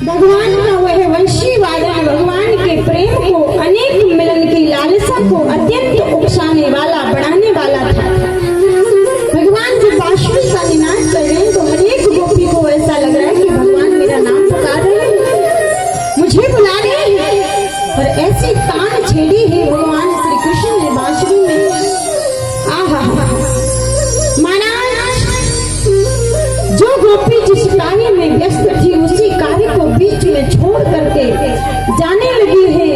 भगवान का वह वंशी वादन भगवान के प्रेम को, अनेक मिलन की लालसा को अत्यंत उकसाने वाला, बढ़ाने वाला था। भगवान जब बांसुरी का निनाद कर रहे हैं तो हर एक गोपी को ऐसा लग रहा है कि भगवान मेरा नाम पुकार रहे हैं, मुझे बुला रहे हैं। और ऐसी तान छेड़ी है भगवान श्री कृष्ण ने बांसुरी में। आहा, महाराज जो गोपी जिस कार्य में व्यस्त थी उसी कार्य को बीच में छोड़ करके जाने लगी है।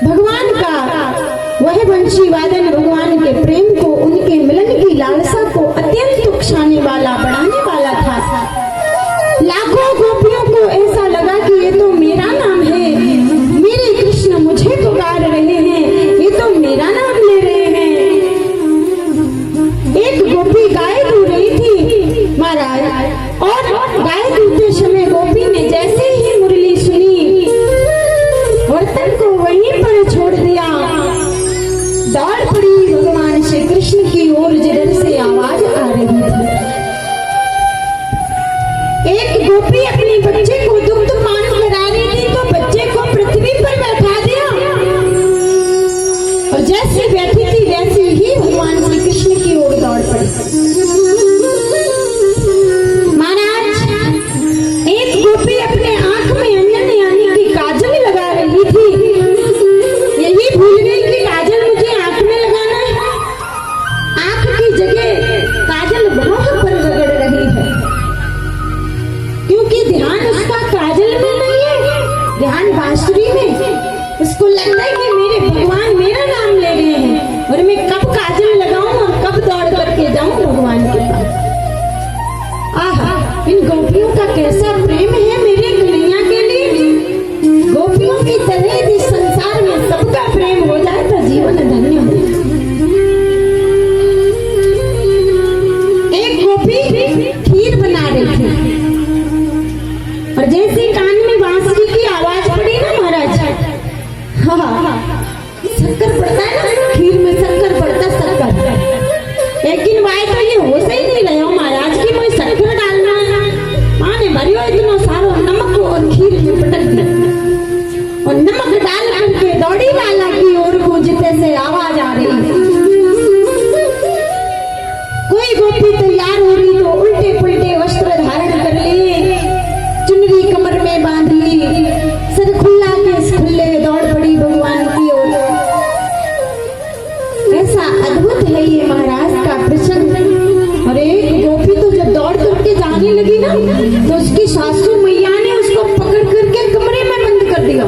भगवान का वह वंशी वादन भगवान के प्रेम को, उनके मिलन की लालसा को अत्यंत उकसाने वाला, बढ़ाने वाला था। लाखों गोपियों को ऐसा लगा कि ये तो मेरा नाम है, मेरे कृष्ण मुझे पुकार रहे हैं, ये तो मेरा नाम ले रहे हैं। एक गोपी गाय दूध रही थी महाराज, और गाय दूधते समय गोपी ने जैसे ही मुरली सुनी, बर्तन को वहीं पर छोड़ दिया, दौड़ पड़ी भगवान श्री कृष्ण की ओर जिधर से आवाज आ रही थी। एक गोपी अपने बच्चे को दुग्ध पान करा रही थी तो बच्चे को पृथ्वी पर बैठा दिया, और जैसे बैठी थी वैसे ही भगवान श्री कृष्ण की ओर दौड़ पड़ी। महाराज एक गोपी अपने आंख में अंजन यानी कि काजल लगा रही थी, यही भूल गई कि काजल मुझे आंख में लगाना है। आंख की जगह काजल भौं पर रगड़ रही है, क्योंकि ध्यान उसका काजल में नहीं है, ध्यान बांसुरी में। उसको लगता है कि मेरे भगवान मेरा नाम ले रहे हैं और मैं कब काजल लगाऊं और कब दौड़ करके जाऊं भगवान के पास। आहा, इन गोपियों का कैसा प्रेम है मेरे कन्हैया के लिए। गोपियों की तरह यदि संसार में सबका प्रेम हो जाए तो जीवन धन्य हो जाए। एक गोपी खीर बना रही थी, और जैसे कान में बांसुरी की आवाज पड़ी ना महाराज, हाँ, शक्कर पड़ता है ना, खीर में शक्कर पड़ता, शक्कर। लेकिन वाई तो ये हो सही नहीं रहे हो महाराज की मैं शक्कर डालना है। माँ ने भरियो इतना सारो नमक और खीर में पटक दिया, और नमक डाल करके दौड़ी लाला की ओर गूंजते से आवाज आ रही है। कोई गोपी तैयार हो रही तो उल्टे पुल्टे वस्त्र धारण कर लिए, चुनरी कमर में बांध ली, सर खुला केस खुले, दौड़ पड़ी भगवान की ओर। ऐसा अद्भुत है ये महाराज का प्रसंग। और एक गोपी तो जब दौड़ करके जाने लगी ना तो उसकी सासू मैया ने उसको पकड़ करके कमरे में बंद कर दिया।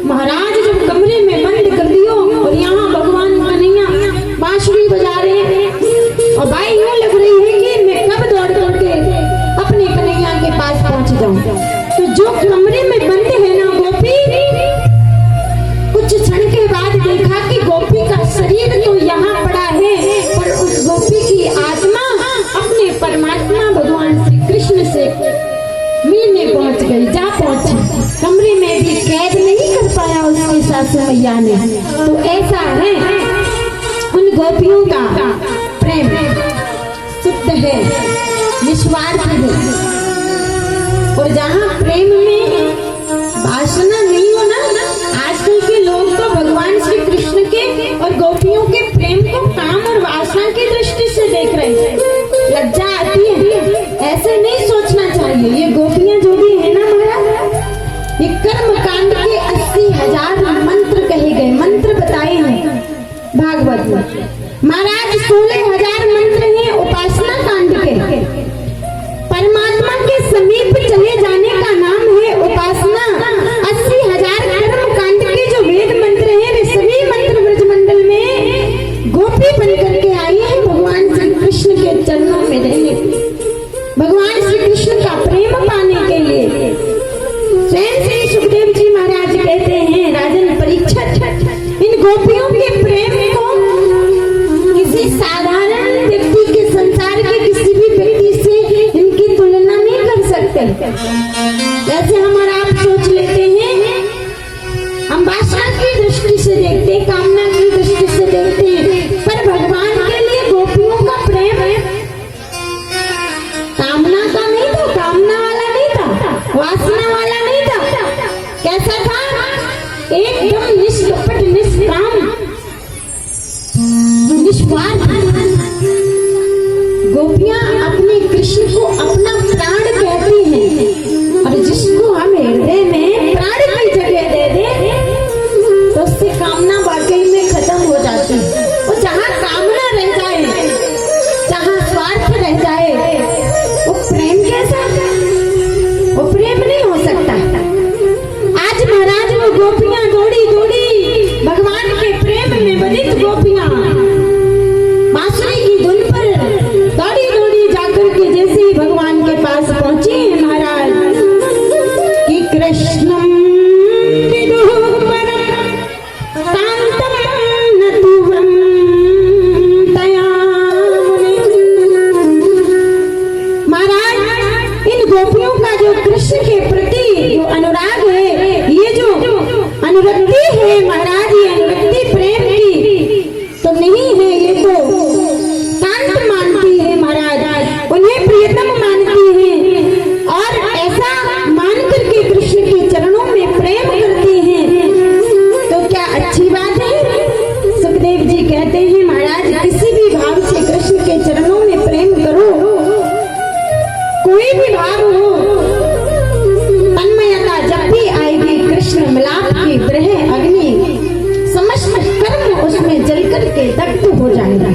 महाराज जब कमरे में बंद कर दियो और यहाँ भगवान कन्हैया बांसुरी बजा रहे हैं, और भाई यूं लग रही है कि मैं कब दौड़ करके अपने कन्हैया के पास पहुंच जाऊं। तो जो कमरे में बंद है ना गोपी, कुछ क्षण के बाद देखा कि गोपी का शरीर तो यहाँ पड़ा है, पर उस गोपी की आत्मा अपने परमात्मा भगवान श्री कृष्ण से मिलने पहुंच गई, जा पहुंची। कमरे में भी कैद नहीं कर पाया उसकी सासू मैया ने। तो ऐसा है उन गोपियों का प्रेम, शुद्ध है, निस्वार्थ है। और जहाँ प्रेम में वासना नहीं हो ना, आजकल के लोग तो भगवान श्री कृष्ण के और गोपियों के प्रेम को काम और वासना की दृष्टि से देख रहे हैं। लज्जा आती है, ऐसे नहीं सोचना चाहिए। ये गोपियां जो भी है ना महाराज, ये कर्म कांड के 80,000 मंत्र कहे गए, मंत्र बताए हैं भागवत में महाराज। 16,000 मंत्र हैं उपासना कांड के। परमात्मा के समीप चले जाने का नाम है उपासना। 80,000 कर्म कांड के जो वेद मंत्र हैं वे सभी मंत्र ब्रजमंडल में गोपी बन करके आई है भगवान श्री कृष्ण के चरणों में रहने, भगवान श्री कृष्ण का प्रेम पाने के लिए। स्वयं श्री सुखदेव जी महाराज कहते हैं, राजन परीक्षित, इन गोपियों के प्रेम को किसी साधारण व्यक्ति के, संसार के किसी भी व्यक्ति से इनकी तुलना नहीं कर सकते। जैसे हम और आप सोच लेते हैं, हम वासना की दृष्टि से देखते, कामना की दृष्टि से देखते हैं, पर भगवान के लिए गोपियों का प्रेम कामना का नहीं था, कामना वाला नहीं था, वासना एकदम निष्कपट निष्काम निस्वार्थ गोपियां अपने कृष्ण को अपना प्राण कहती हैं, और जिसको हम हृदय में प्राण की जगह दे दे तो उससे कामना वाकई में खत्म हो जाती है। और जहाँ कामना रह जाए, जहाँ स्वार्थ रह जाए, वो प्रेम कैसा, वो प्रेम नहीं हो सकता। आज महाराज वो गोपियां दौड़ी दौड़ी भगवान के प्रेम में बधित गोपियां बांसुरी की धुन पर दौड़ी दौड़ी जाकर के जैसे ही भगवान के पास पहुंची महाराज कि कृष्णम विदुःपरं कांतम नतुवं तयामुनि। महाराज इन गोपियों का जो कृष्ण के प्रति जो अनुराग है, ये जो अनुरक्ति है महाराज, ये अनुरक्ति प्रेम की तो नहीं है, ये तो कांत मानती है महाराज, उन्हें प्रियतम मानती है, और ऐसा मान करके कृष्ण के चरणों में प्रेम करती हैं। तो क्या अच्छी बात है। सुखदेव जी कहते हैं महाराज किसी भी भाव से कृष्ण के चरणों में प्रेम करो, कोई भी भाव हो, तन्मयता जब भी आएगी कृष्ण मिलाप की ब्रह अग्नि समस्त कर्म उसमें जल करके दग्ध हो जाएगा।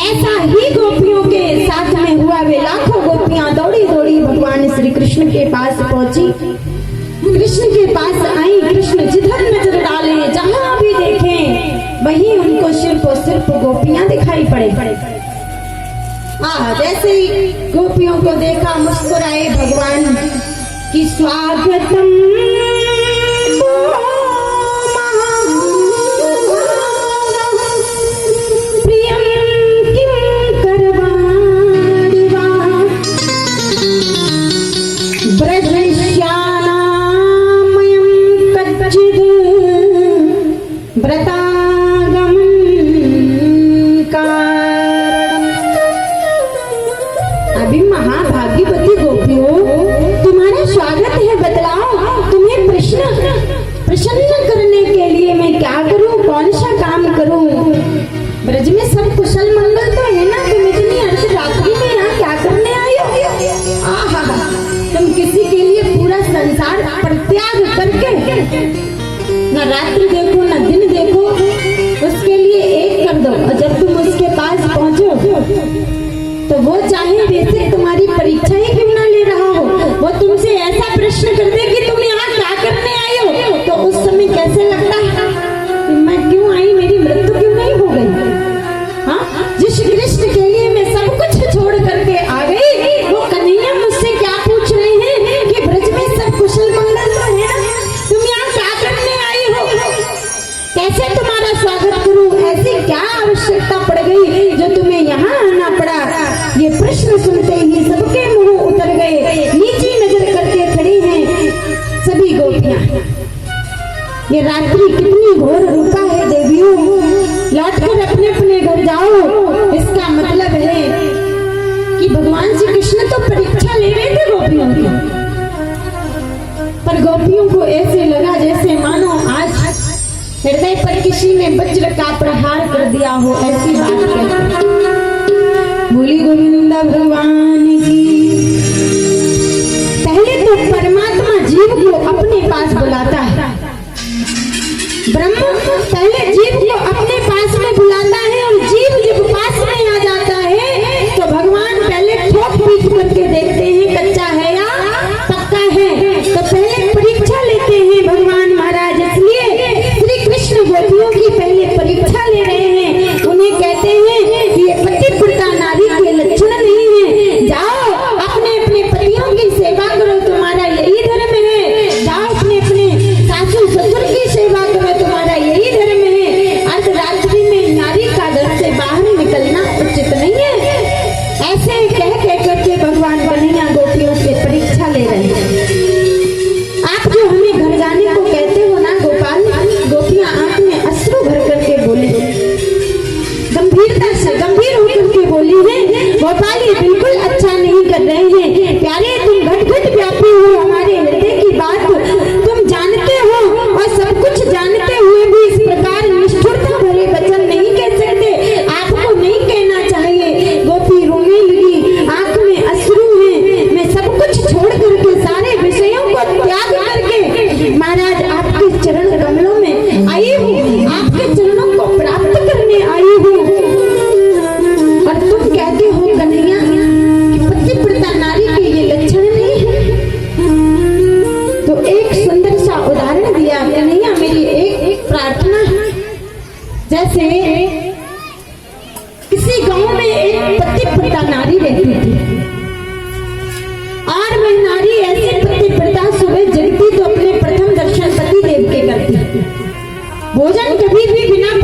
ऐसा ही गोपियों के साथ में हुआ। वे लाखों गोपियां दौड़ी दौड़ी भगवान श्री कृष्ण के पास पहुंची, कृष्ण के पास आई। कृष्ण जिधर नजर डाले, जहां भी देखें वहीं उनको सिर्फ गोपियां दिखाई पड़े। जैसे ही गोपियों को देखा मुस्कुराए भगवान की स्वागतम प्रियम किम करवाणि वा ब्रजश्यामयं कच्चिद् व्रतागम अभी महाभाग्यवती गोपियों तुम्हारा स्वागत है। बतलाओ तुम्हें प्रसन्न करने के लिए मैं क्या करूं, कौन सा काम करूं। ब्रज में सब कुशल मंगल तो है ना, तुम इतनी अर्धरात्रि में यहाँ क्या करने आई हो। आहा, तुम किसी के लिए पूरा संसार परित्याग करके न रात्रि देखो न दिन देखो, उसके लिए एक कर दो। और जब तुम उसके पास पहुंचो तो वो चाहे वैसे तुम्हारी परीक्षा ही क्यों ना ले रहा हो, वो तुमसे ऐसा प्रश्न कर दे कि तुम यहाँ क्या करने आई हो, तो उस समय कैसे लगता है कि मैं क्यों आई, मेरी मृत्यु क्यों नहीं हो गई। हाँ, जिस कृष्ण के लिए मैं सब कुछ छोड़ करके आ गई, वो कन्हैया मुझसे क्या पूछ रहे हैं कि ब्रज में सब कुशल मंगल तो है ना, तुम यहाँ क्या करने आई हो, कैसे तुम्हारा स्वागत करूं, ऐसी क्या आवश्यकता पड़ गई जो तुम्हें यहाँ आना पड़ा। ये प्रश्न सुनते ही सबके मुंह उतर गए, नीची नजर करके खड़ी हैं सभी गोपियां। ये रात्रि कितनी घोर रूपा है देवियों, लौटकर अपने अपने घर जाओ। इसका मतलब है कि भगवान श्री कृष्ण तो परीक्षा ले रहे थे गोपियों की, पर गोपियों को ऐसे लगा जैसे मानो आज हृदय पर किसी ने वज्र का प्रहार कर दिया हो, ऐसी बात कहते। बोली गोविंद भगवान की। पहले तो परमात्मा जीव को अपने पास बुलाता है, ब्रह्म पहले जीव को अपने पास में बुलाता है, और जीव जब पास में आ जाता है तो भगवान पहले ठोक पीट करके देखते हैं कच्चा है या पक्का है, तो पहले परीक्षा लेते हैं भगवान महाराज। इसलिए श्री कृष्ण गोपियों की पहले परीक्षा ले रहे हैं। उन्हें कहते हैं कि ये पतिव्रता नारी के लक्षण नहीं है, भोजन कभी भी बिना